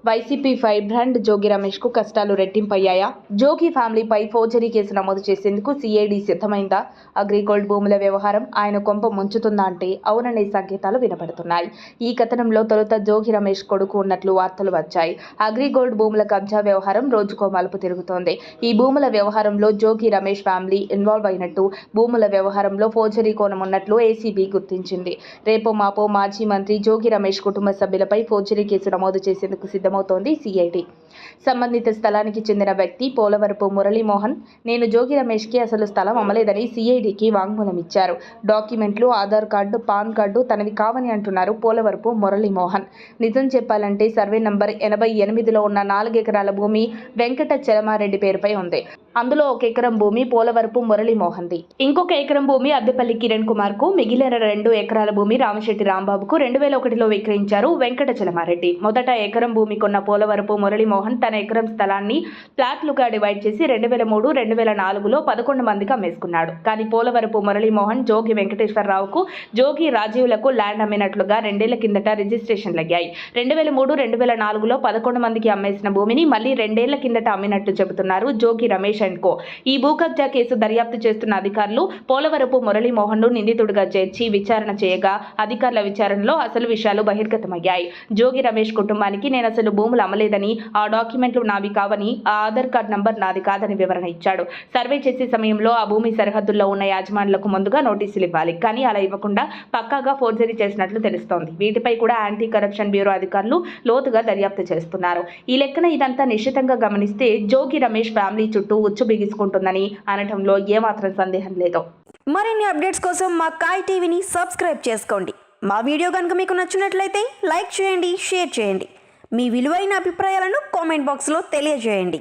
YCP fire brand Jogi Ramesh కు కష్టాలు రెట్టింపయ్యాయా? జోగి ఫ్యామిలీపై forgery case నమోదు చేసేందుకు సిఐడి సిద్ధమైందా? అగ్రిగోల్డ్ భూముల వ్యవహారం ఆయన కొంప ముంచుతుందా అంటే అవుననే సంకేతాలు వినపడుతున్నాయి. ఈ కథనంలో తొలుత జోగి రమేష్ కొడుకు ఉన్నట్లు వార్తలు వచ్చాయి. అగ్రిగోల్డ్ భూముల కబ్జా వ్యవహారం రోజుకో మలుపు తిరుగుతోంది. ఈ భూముల వ్యవహారంలో జోగి రమేష్ ఫ్యామిలీ ఇన్వాల్వ్ అయినట్టు, భూముల వ్యవహారంలో ఫోర్జరీ కోణం ఉన్నట్లు ఏసీబీ గుర్తించింది. రేపో మాపో మాజీ మంత్రి జోగి రమేష్ కుటుంబ సభ్యులపై ఫోర్జరీ కేసు నమోదు చేసేందుకు సిద్ధమవుతోంది సిఐడి. సంబంధిత స్థలానికి చెందిన వ్యక్తి పోలవరపు మురళీమోహన్ నేను జోగి రమేష్కి అసలు స్థలం అమ్మలేదని సిఐడికి వాంగ్మూలం ఇచ్చారు. డాక్యుమెంట్లు, ఆధార్ కార్డు, పాన్ కార్డు తనవి కావని అంటున్నారు పోలవరపు మురళీమోహన్. నిజం చెప్పాలంటే సర్వే నంబర్ 88లో ఉన్న 4 ఎకరాల భూమి వెంకట చలమారెడ్డి పేరుపై ఉంది. అందులో 1 ఎకరం భూమి పోలవరపు మురళీమోహన్ది. ఇంకొక ఎకరం భూమి అద్దెపల్లి కిరణ్ కుమార్ కు, మిగిలిన 2 ఎకరాల భూమి రామశెట్టి రాంబాబుకు 2001లో విక్రయించారు వెంకట చలమారెడ్డి. మొదట ఎకరం భూమి కొన్న పోలవరపు మురళీమోహన్ తన ఎకరం స్థలాన్ని ఫ్లాట్లుగా డివైడ్ చేసి 2003, 2004లో 11 మందికి అమ్మేసుకున్నాడు. కానీ పోలవరపు మురళీమోహన్ జోగి వెంకటేశ్వరరావుకు, జోగి రాజీవ్లకు ల్యాండ్ అమ్మినట్లుగా 2 ఏళ్ల కిందట రిజిస్ట్రేషన్లయ్యాయి. 2003, 2004లో 11 మందికి అమ్మేసిన భూమిని మళ్లీ 2 ఏళ్ల కిందట అమ్మినట్టు చెబుతున్నారు జోగి రమేష్ అండ్ కో. ఈ భూ కబ్జా కేసు దర్యాప్తు చేస్తున్న అధికారులు పోలవరపు మురళీమోహన్ను నిందితుడిగా చేర్చి విచారణ చేయగా అధికారుల విచారణలో అసలు విషయాలు బహిర్గతమయ్యాయి. జోగి రమేష్ కుటుంబానికి నేను అసలు భూములు అమ్మలేదని, ఆ డాక్యుమెంట్లు నావి కావని, ఆ ఆధార్ కార్డ్ నంబర్ నాది కాదని వివరణ ఇచ్చాడు. సర్వే చేసే సమయంలో ఆ భూమి సరిహద్దుల్లో ఉన్న యాజమానులకు ముందుగా నోటీసులు ఇవ్వాలి. కానీ అలా ఇవ్వకుండా పక్కాగా ఫోర్జరీ చేసినట్లు తెలుస్తోంది. వీటిపై కూడా యాంటీ కరప్షన్ బ్యూరో అధికారులు లోతుగా దర్యాప్తు చేస్తున్నారు. ఈ లెక్కన ఇదంతా నిశ్చితంగా గమనిస్తే జోగి రమేష్ ఫ్యామిలీ చుట్టూ ఉచ్చు బిగుసుకుంటుందని అనటంలో ఏమాత్రం సందేహం లేదు. మరిన్ని అప్డేట్స్ కోసం మా కాయ్ టీవీని సబ్స్క్రైబ్ చేసుకోండి. మా వీడియో కనుక మీకు నచ్చినట్లయితే లైక్ చేయండి, షేర్ చేయండి. మీ విలువైన అభిప్రాయాలను కామెంట్ బాక్స్లో తెలియజేయండి.